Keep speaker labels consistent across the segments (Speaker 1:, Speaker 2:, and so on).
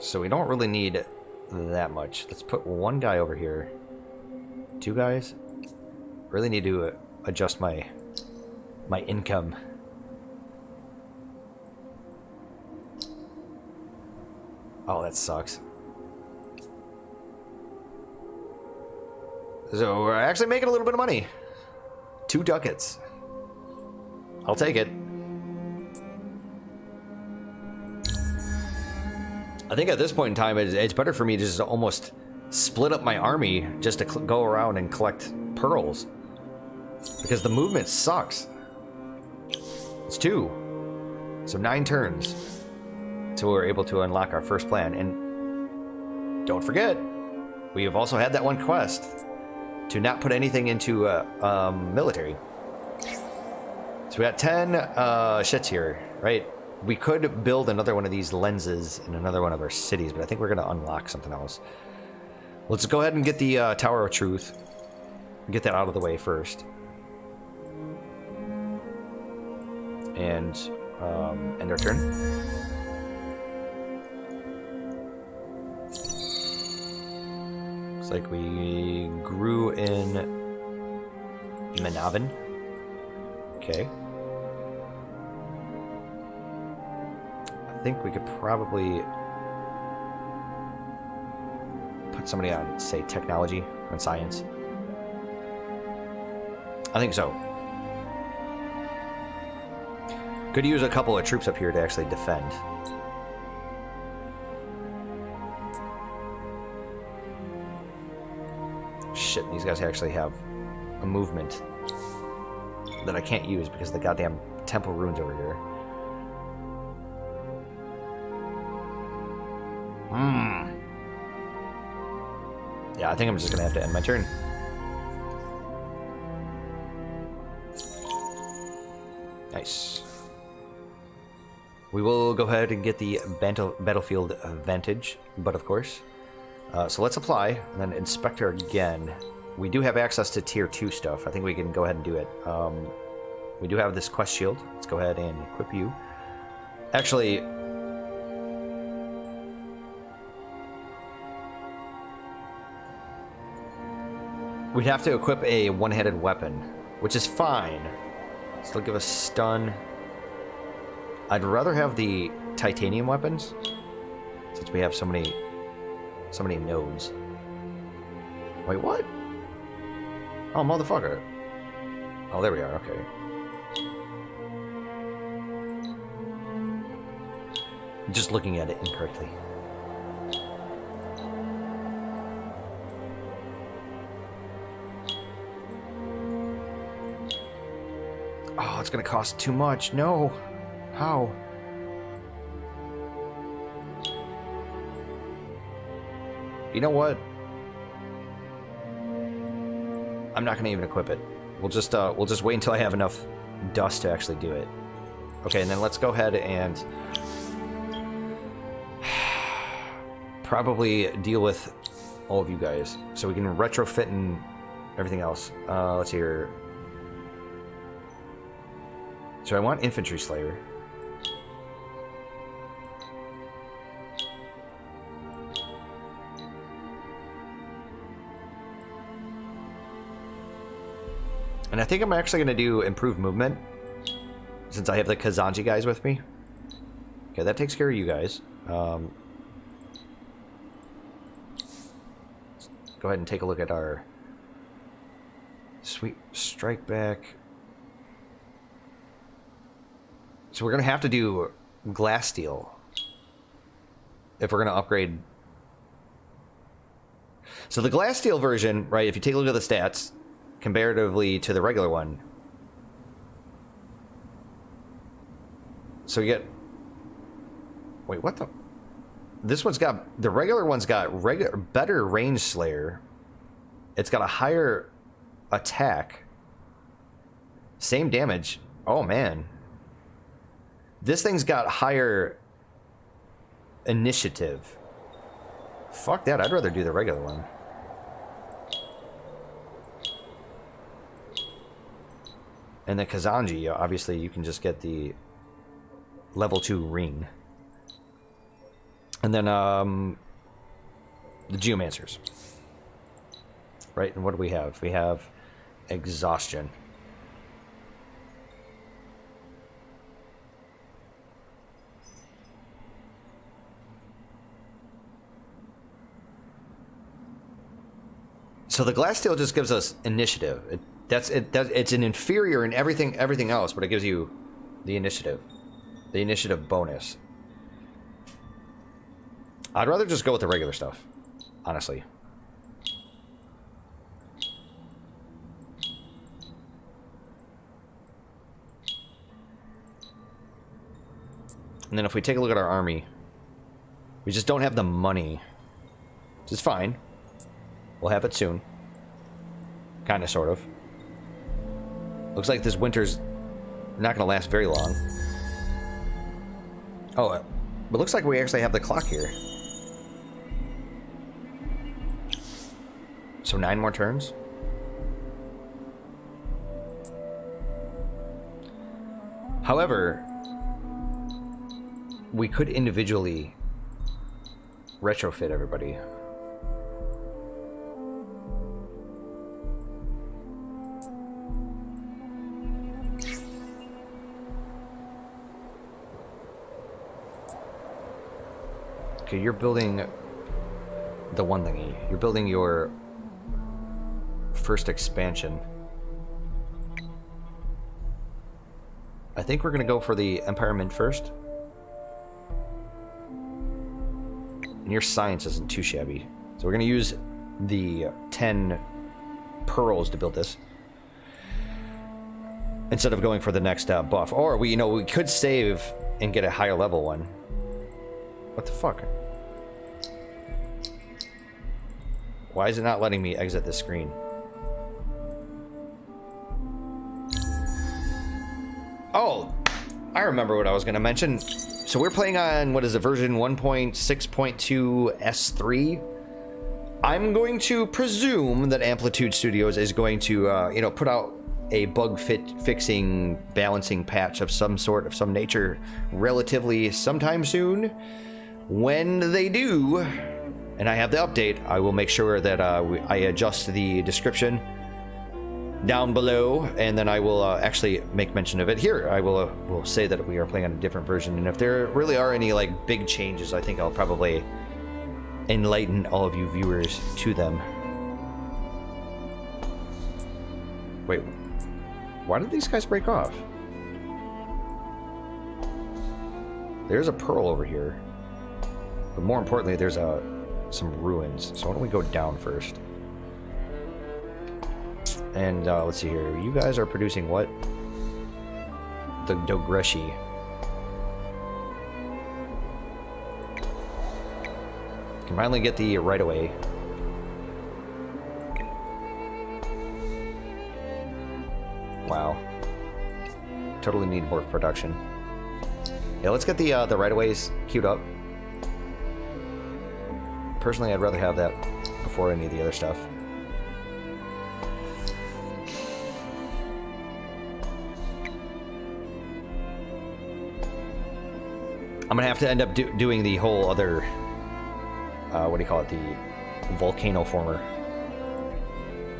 Speaker 1: So we don't really need that much. Let's put one guy over here. Two guys. Really need to adjust my income. Oh, that sucks. So we're actually making a little bit of money. 2 ducats. I'll take it. I think at this point in time, it's better for me to just almost split up my army just to go around and collect pearls. Because the movement sucks. It's 2. So 9 turns. So we're able to unlock our first plan. And don't forget, we have also had that one quest to not put anything into military. So we got 10 shits here, right? We could build another one of these lenses in another one of our cities, but I think we're going to unlock something else. Let's go ahead and get the Tower of Truth. Get that out of the way first. And end our turn. Looks like we grew in Menavin. Okay. I think we could probably put somebody on, say, technology and science. I think so. Could use a couple of troops up here to actually defend. Shit, these guys actually have a movement that I can't use because of the goddamn temple ruins over here. Yeah, I think I'm just gonna have to end my turn. Nice. We will go ahead and get the battlefield advantage, but of course. So let's apply, and then inspector again. We do have access to tier 2 stuff. I think we can go ahead and do it. We do have this quest shield. Let's go ahead and equip you. Actually, we'd have to equip a one-handed weapon, which is fine. Still give us stun. I'd rather have the titanium weapons, since we have so many nodes. Wait, what? Oh, motherfucker. Oh, there we are, okay. Just looking at it incorrectly. Oh, it's gonna cost too much. No. How? You know what? I'm not gonna even equip it. We'll just wait until I have enough dust to actually do it. Okay, and then let's go ahead and probably deal with all of you guys, so we can retrofit and everything else. Let's see here. So I want infantry slayer. And I think I'm actually going to do improved movement, since I have the Kazanji guys with me. Okay, that takes care of you guys. Let's go ahead and take a look at our sweet strike back. So we're going to have to do glass steel if we're going to upgrade. So the glass steel version, right, if you take a look at the stats comparatively to the regular one. So you get... Wait, what the... This one's got... The regular one's got better range slayer. It's got a higher attack. Same damage. Oh, man. This thing's got higher initiative. Fuck that, I'd rather do the regular one. And the Kazanji, obviously, you can just get the level 2 ring. And then the geomancers. Right, and what do we have? We have exhaustion. So the glass steel just gives us initiative. It's an inferior in everything else, but it gives you the initiative bonus. I'd rather just go with the regular stuff, honestly. And then if we take a look at our army, we just don't have the money, which is fine. We'll have it soon. Kind of, sort of. Looks like this winter's not going to last very long. Oh, it looks like we actually have the clock here. So 9 more turns. However, we could individually retrofit everybody. Okay, you're building the one thingy. You're building your first expansion. I think we're gonna go for the Empire Mint first. And your science isn't too shabby. So we're gonna use the 10 pearls to build this, instead of going for the next buff. Or we could save and get a higher level one. What the fuck? Why is it not letting me exit this screen? Oh, I remember what I was going to mention. So we're playing on, what is it, version 1.6.2 S3? I'm going to presume that Amplitude Studios is going to, put out a bug fixing, balancing patch of some sort, of some nature, relatively sometime soon. When they do, and I have the update, I will make sure that I adjust the description down below, and then I will actually make mention of it here. I will say that we are playing on a different version, and if there really are any like big changes, I think I'll probably enlighten all of you viewers to them. Wait, why did these guys break off? There's a pearl over here, but more importantly, there's some ruins. So why don't we go down first? And let's see here. You guys are producing what? The Dogreshi. Can finally get the right away. Wow. Totally need more production. Yeah, let's get the right aways queued up. Personally, I'd rather have that before any of the other stuff. I'm gonna have to end up doing the whole other, what do you call it, the volcano former.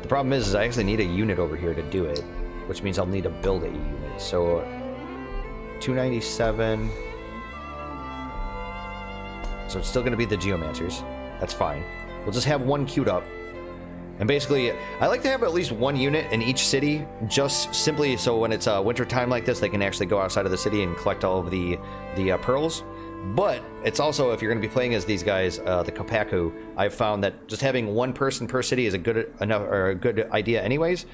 Speaker 1: The problem is I actually need a unit over here to do it, which means I'll need to build a unit. So 297. So it's still gonna be the geomancers. That's fine. We'll just have one queued up. And basically, I like to have at least one unit in each city, just simply so when it's winter time like this, they can actually go outside of the city and collect all of the pearls. But it's also, if you're going to be playing as these guys, the Kopaku, I've found that just having one person per city is a good idea anyways,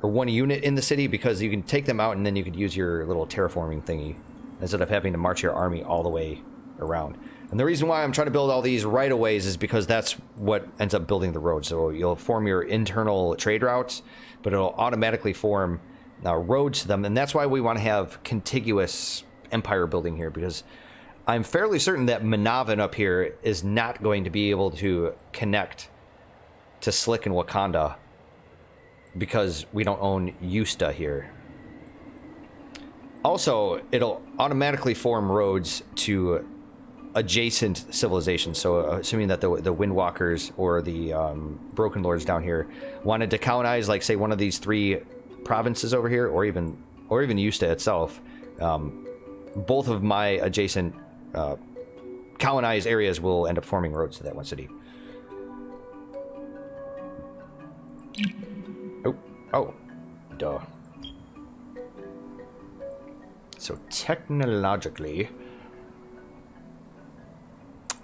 Speaker 1: or one unit in the city, because you can take them out and then you could use your little terraforming thingy instead of having to march your army all the way around. And the reason why I'm trying to build all these right-of-ways is because that's what ends up building the road. So you'll form your internal trade routes, but it'll automatically form roads to them. And that's why we want to have contiguous empire building here, because I'm fairly certain that Menavin up here is not going to be able to connect to Slick and Wakanda because we don't own Yusta here. Also, it'll automatically form roads to adjacent civilizations. So assuming that the Windwalkers or the Broken Lords down here wanted to colonize, like, say, one of these 3 provinces over here, or even Yusta itself, both of my adjacent colonized areas will end up forming roads to that one city. Oh, duh. So technologically,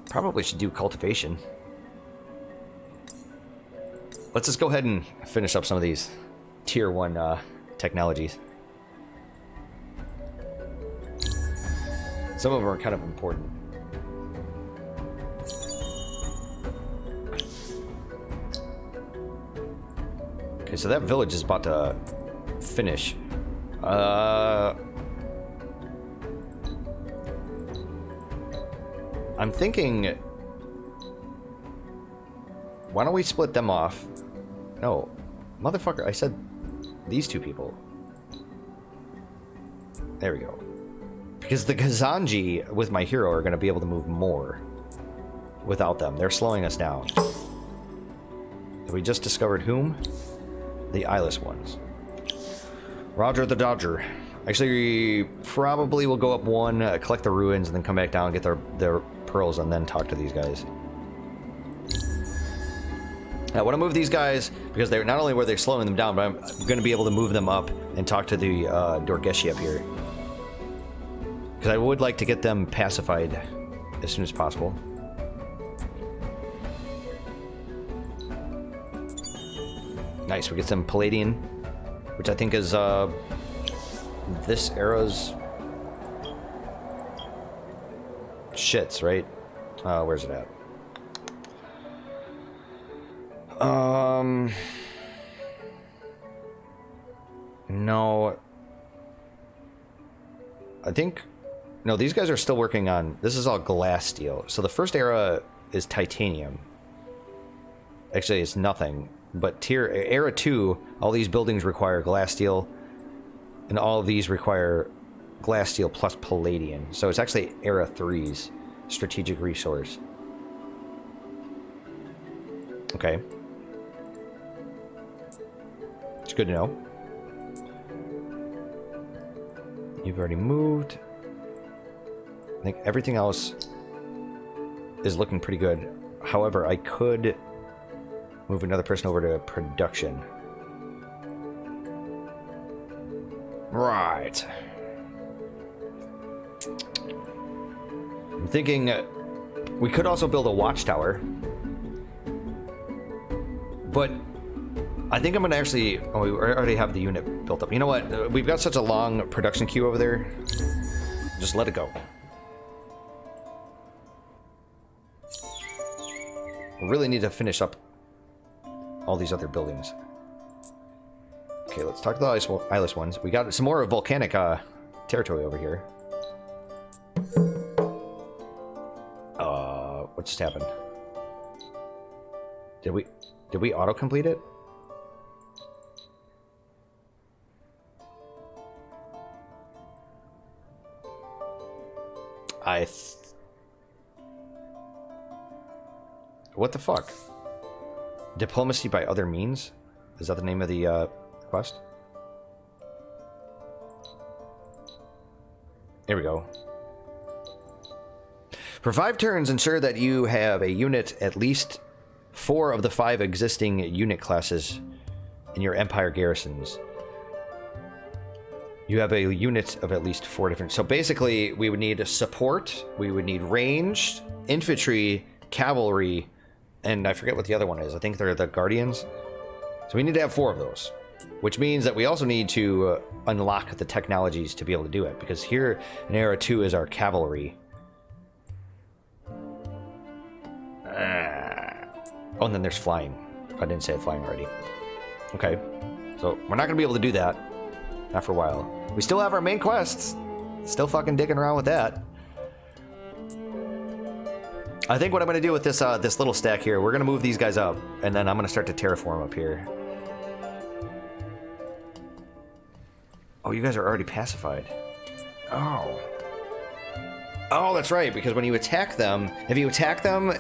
Speaker 1: probably should do cultivation. Let's just go ahead and finish up some of these tier 1 technologies. Some of them are kind of important. Okay, so that village is about to finish. I'm thinking, why don't we split them off? No, motherfucker, I said these 2 people. There we go. Because the Kazanji with my hero are going to be able to move more without them. They're slowing us down. We just discovered whom? The eyeless ones. Roger the Dodger. Actually, we probably will go up 1, collect the ruins, and then come back down, get their pearls, and then talk to these guys. I want to move these guys because they're not only were they slowing them down, but I'm going to be able to move them up and talk to the Dorgeshi up here. Because I would like to get them pacified as soon as possible. Nice, we get some Palladian, which I think is this era's shits, right? Where's it at? No. I think... No, these guys are still working on... This is all glass steel. So the first era is titanium. Actually, it's nothing. But era 2, all these buildings require glass steel. And all of these require glass steel plus palladium. So it's actually era 3's strategic resource. Okay. It's good to know. You've already moved. I think everything else is looking pretty good. However, I could move another person over to production. Right. I'm thinking we could also build a watchtower. But I think I'm going to actually... Oh, we already have the unit built up. You know what? We've got such a long production queue over there. Just let it go. We really need to finish up all these other buildings. Okay, let's talk to the eyeless ones. We got some more volcanic territory over here. What just happened? Did we auto-complete it? What the fuck? Diplomacy by other means? Is that the name of the quest? There we go. For 5 turns, ensure that you have a unit at least 4 of the 5 existing unit classes in your Empire garrisons. You have a unit of at least 4 different... So basically, we would need support, we would need ranged, infantry, cavalry, and I forget what the other one is. I think they're the Guardians. So we need to have 4 of those. Which means that we also need to unlock the technologies to be able to do it. Because here in Era 2 is our cavalry. Oh, and then there's flying. I didn't say flying already. Okay. So we're not going to be able to do that. Not for a while. We still have our main quests. Still fucking digging around with that. I think what I'm going to do with this this little stack here, we're going to move these guys up, and then I'm going to start to terraform up here. Oh, you guys are already pacified. Oh. Oh, that's right, because when you attack them, if you attack them,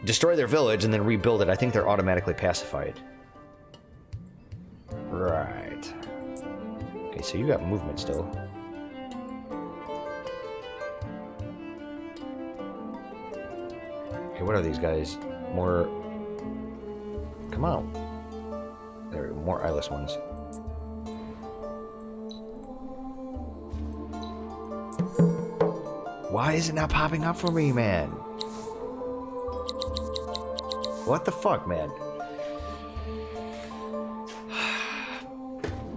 Speaker 1: destroy their village, and then rebuild it, I think they're automatically pacified. Right. Okay, so you got movement still. Okay, what are these guys? More... Come on. There are more eyeless ones. Why is it not popping up for me, man? What the fuck, man?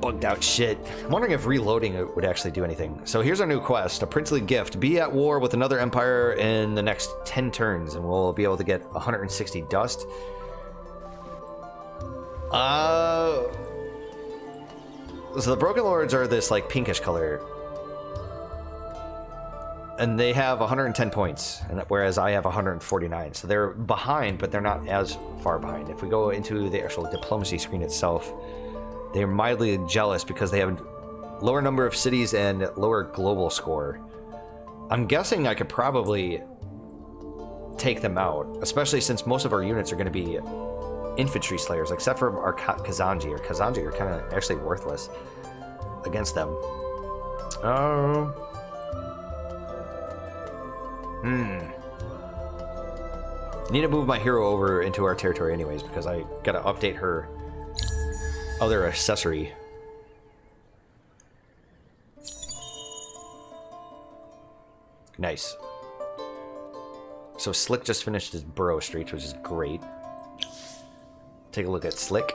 Speaker 1: Bugged out shit. I'm wondering if reloading it would actually do anything. So here's our new quest, a princely gift. Be at war with another empire in the next 10 turns, and we'll be able to get 160 dust. So the Broken Lords are this, like, pinkish color. And they have 110 points, and whereas I have 149. So they're behind, but they're not as far behind. If we go into the actual diplomacy screen itself, they're mildly jealous because they have lower number of cities and lower global score. I'm guessing I could probably take them out, especially since most of our units are going to be infantry slayers, except for our Kazanji. Our Kazanji are kind of actually worthless against them. Need to move my hero over into our territory anyways, because I gotta update her other accessory. Nice. So Slick just finished his Burrow Streets, which is great. Take a look at Slick.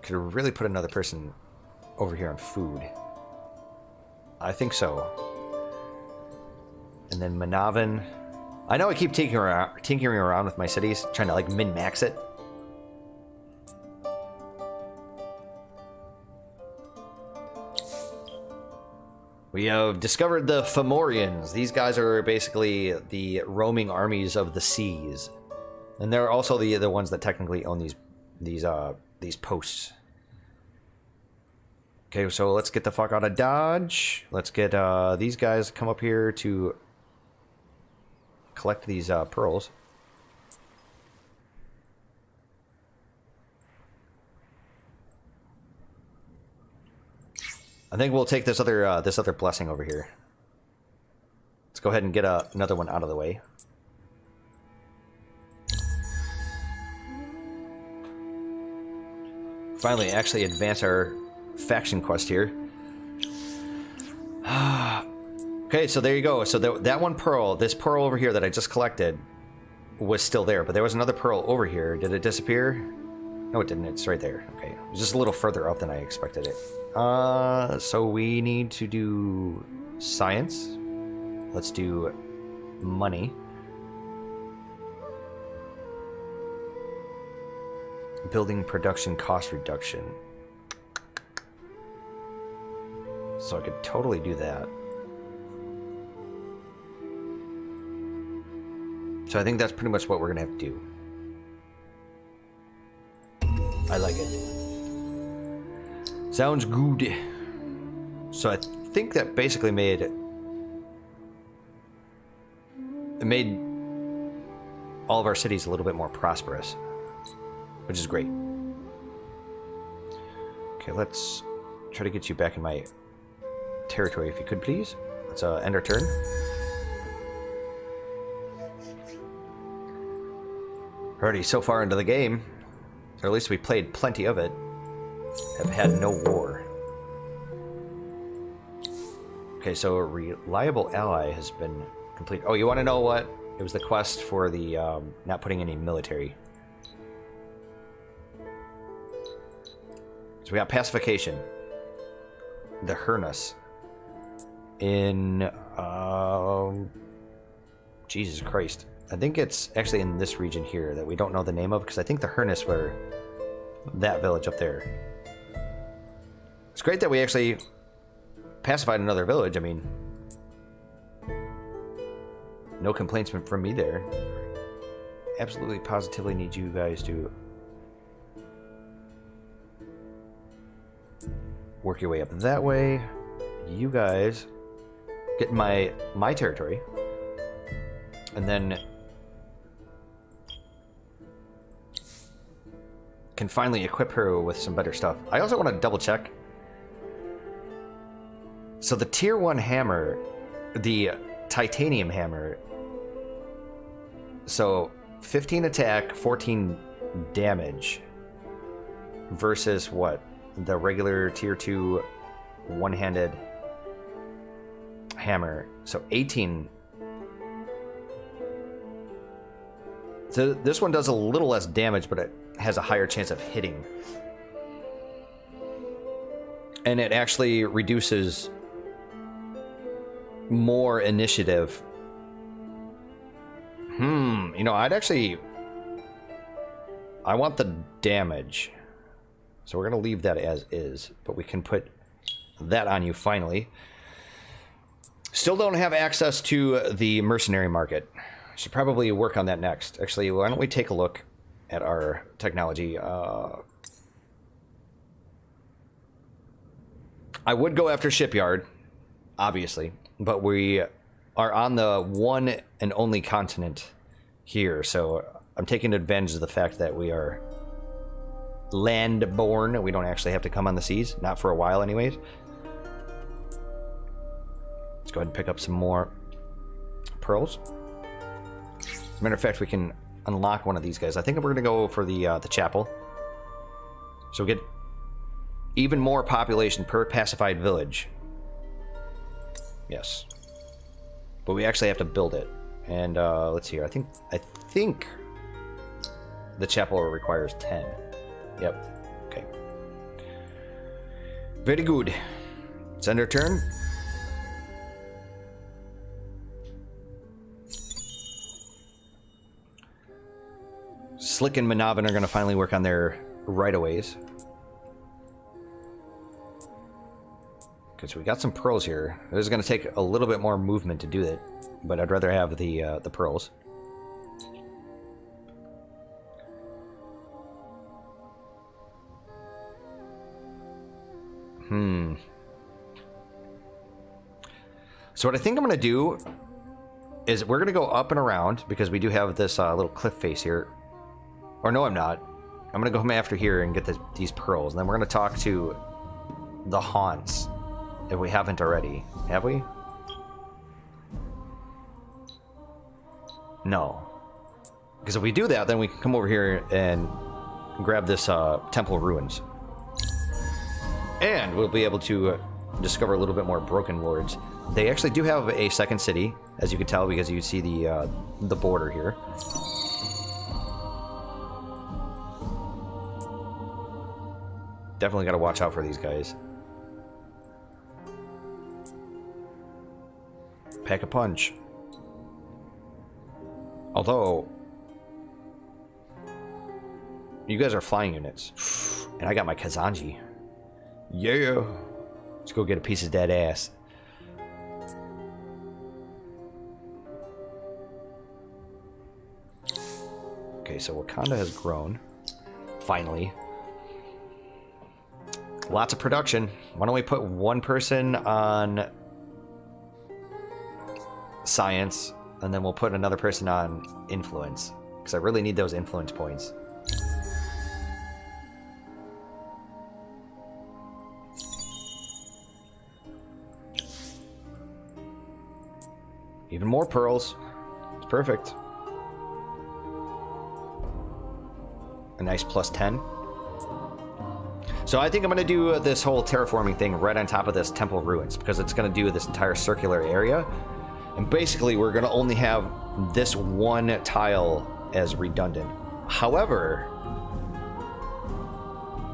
Speaker 1: Could really put another person over here on food. I think so. And then Menavin. I know I keep tinkering around with my cities, trying to like min-max it. We have discovered the Fomorians. These guys are basically the roaming armies of the seas, and they're also the ones that technically own these posts. Okay, so let's get the fuck out of Dodge. Let's get these guys come up here to collect these pearls. I think we'll take this other blessing over here. Let's go ahead and get another one out of the way. Finally, actually advance our faction quest here. Okay, so there you go. So that one pearl, this pearl over here that I just collected, was still there, but there was another pearl over here. Did it disappear? No, it didn't. It's right there. Okay, it was just a little further up than I expected it. So we need to do science. Let's do money. Building production cost reduction. So I could totally do that. So I think that's pretty much what we're gonna have to do. I like it. Sounds good. So I think that basically made all of our cities a little bit more prosperous, which is great. Okay, let's try to get you back in my territory if you could, please. Let's end our turn. Already so far into the game, or at least we played plenty of it, have had no war. Okay, so a reliable ally has been complete. Oh, you want to know what? It was the quest for the not putting any military. So we got pacification. The Hernus. In Jesus Christ. I think it's actually in this region here that we don't know the name of, because I think the Hernus were that village up there. It's great that we actually pacified another village. I mean, No complaints from me there. Absolutely positively need you guys to work your way up that way. You guys get in my territory. And then can finally equip her with some better stuff. I also want to double check. So the tier 1 hammer, the titanium hammer, so 15 attack, 14 damage versus what? The regular tier 2 one-handed hammer. So 18. So this one does a little less damage, but it has a higher chance of hitting. And it actually reduces more initiative. You know, I want the damage. So we're going to leave that as is, but we can put that on you finally. Still don't have access to the mercenary market. Should probably work on that next. Actually, why don't we take a look at our technology? I would go after shipyard, obviously, but we are on the one and only continent here, so I'm taking advantage of the fact that we are land-born. We don't actually have to come on the seas, not for a while anyways. Let's go ahead and pick up some more pearls. As a matter of fact, we can unlock one of these guys. I think we're going to go for the chapel. So we get even more population per pacified village. Yes. But we actually have to build it. And let's see here. I think the chapel requires 10. Yep. Okay. Very good. It's end our turn. Slick and Menavin are going to finally work on their right-of-ways. Because we got some pearls here. It is going to take a little bit more movement to do it, but I'd rather have the pearls. So what I think I'm going to do is we're going to go up and around because we do have this little cliff face here. Or no, I'm not. I'm going to go home after here and get these pearls. And then we're going to talk to the haunts if we haven't already. Have we? No. Because if we do that, then we can come over here and grab this temple ruins. And we'll be able to discover a little bit more broken lords. They actually do have a second city, as you can tell, because you see the border here. Definitely got to watch out for these guys. Pack a punch. Although, you guys are flying units. And I got my Kazanji. Yeah. Let's go get a piece of dead ass. Okay, so Wakanda has grown. Finally. Lots of production. Why don't we put one person on science, and then we'll put another person on influence. Because I really need those influence points. Even more pearls. It's perfect. A nice plus 10. So I think I'm going to do this whole terraforming thing right on top of this temple ruins, because it's going to do this entire circular area. And basically, we're going to only have this one tile as redundant. However,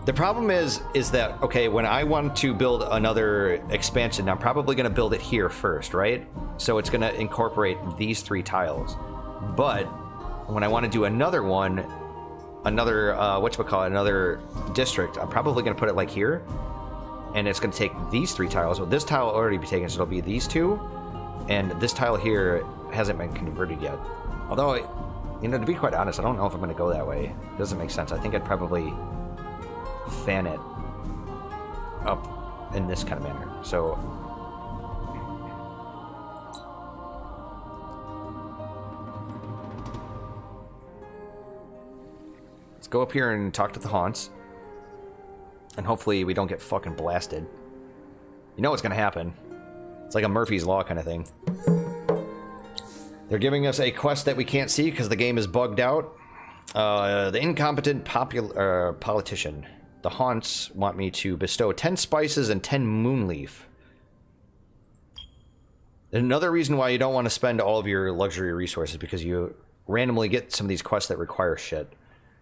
Speaker 1: the problem is that, okay, when I want to build another expansion, I'm probably going to build it here first, right? So it's going to incorporate these 3 tiles. But when I want to do another one, another another district, I'm probably going to put it like here, and it's going to take these 3 tiles. Well, this tile will already be taken, so it'll be these 2, and this tile here hasn't been converted yet. Although, you know, to be quite honest, I don't know if I'm going to go that way. It doesn't make sense. I think I'd probably fan it up in this kind of manner. So let's go up here and talk to the haunts. And hopefully we don't get fucking blasted. You know what's going to happen. It's like a Murphy's Law kind of thing. They're giving us a quest that we can't see because the game is bugged out. The incompetent politician. The haunts want me to bestow 10 spices and 10 moonleaf. Another reason why you don't want to spend all of your luxury resources, because you randomly get some of these quests that require shit.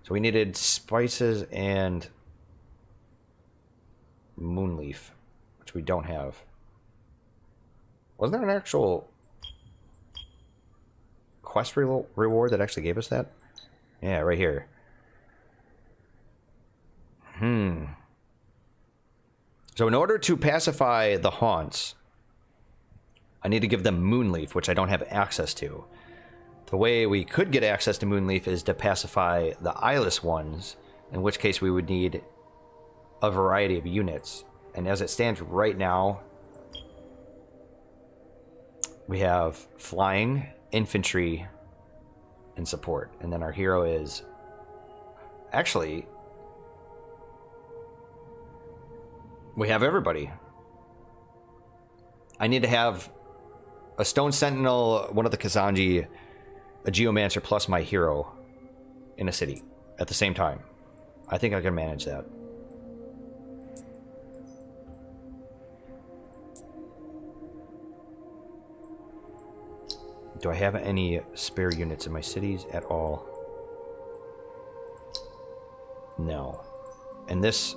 Speaker 1: So we needed spices and moonleaf, which we don't have. Wasn't there an actual quest reward that actually gave us that? Yeah, right here. So in order to pacify the haunts, I need to give them moonleaf, which I don't have access to. The way we could get access to moonleaf is to pacify the eyeless ones, in which case we would need a variety of units. And as it stands right now, we have flying, infantry, and support. And then our hero is... Actually, we have everybody. I need to have a stone sentinel, one of the Kazanji, a geomancer, plus my hero in a city at the same time. I think I can manage that. Do I have any spare units in my cities at all? No. And this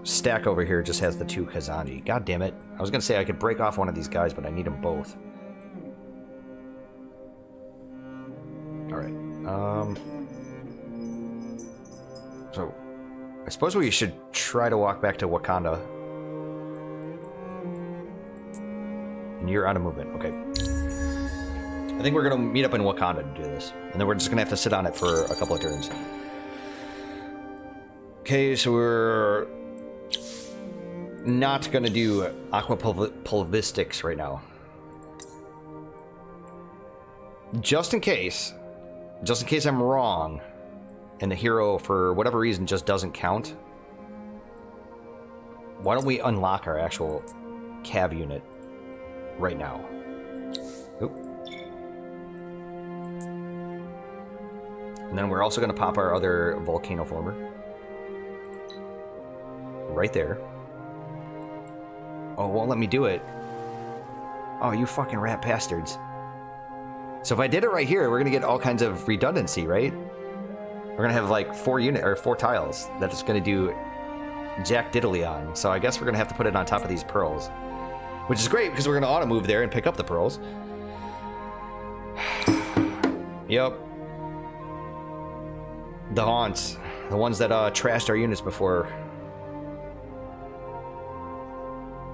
Speaker 1: stack over here just has the 2 Kazanji. God damn it. I was going to say I could break off one of these guys, but I need them both. Alright. So, I suppose we should try to walk back to Wakanda. And you're out of movement. Okay. I think we're going to meet up in Wakanda to do this. And then we're just going to have to sit on it for a couple of turns. Okay, so we're not going to do aqua pulvistics right now. Just in case I'm wrong, and the hero, for whatever reason, just doesn't count, why don't we unlock our actual cav unit right now? Oop. And then we're also going to pop our other volcano former. Right there. Oh, it won't let me do it. Oh, you fucking rat bastards. So if I did it right here, we're going to get all kinds of redundancy, right? We're going to have like 4 tiles that it's going to do jack diddly on. So I guess we're going to have to put it on top of these pearls. Which is great, because we're going to auto-move there and pick up the pearls. Yep. The haunts. The ones that trashed our units before.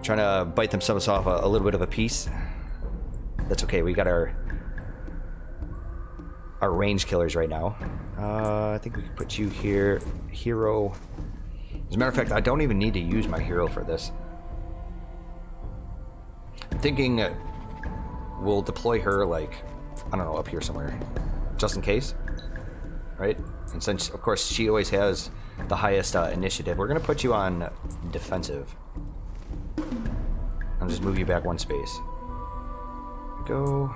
Speaker 1: Trying to bite themselves off a little bit of a piece. That's okay, we got our range killers right now. I think we can put you here. Hero. As a matter of fact, I don't even need to use my hero for this. I'm thinking we'll deploy her, like, I don't know, up here somewhere. Just in case. Right? And since, of course, she always has the highest initiative, we're going to put you on defensive. I'll just move you back 1 space. Go.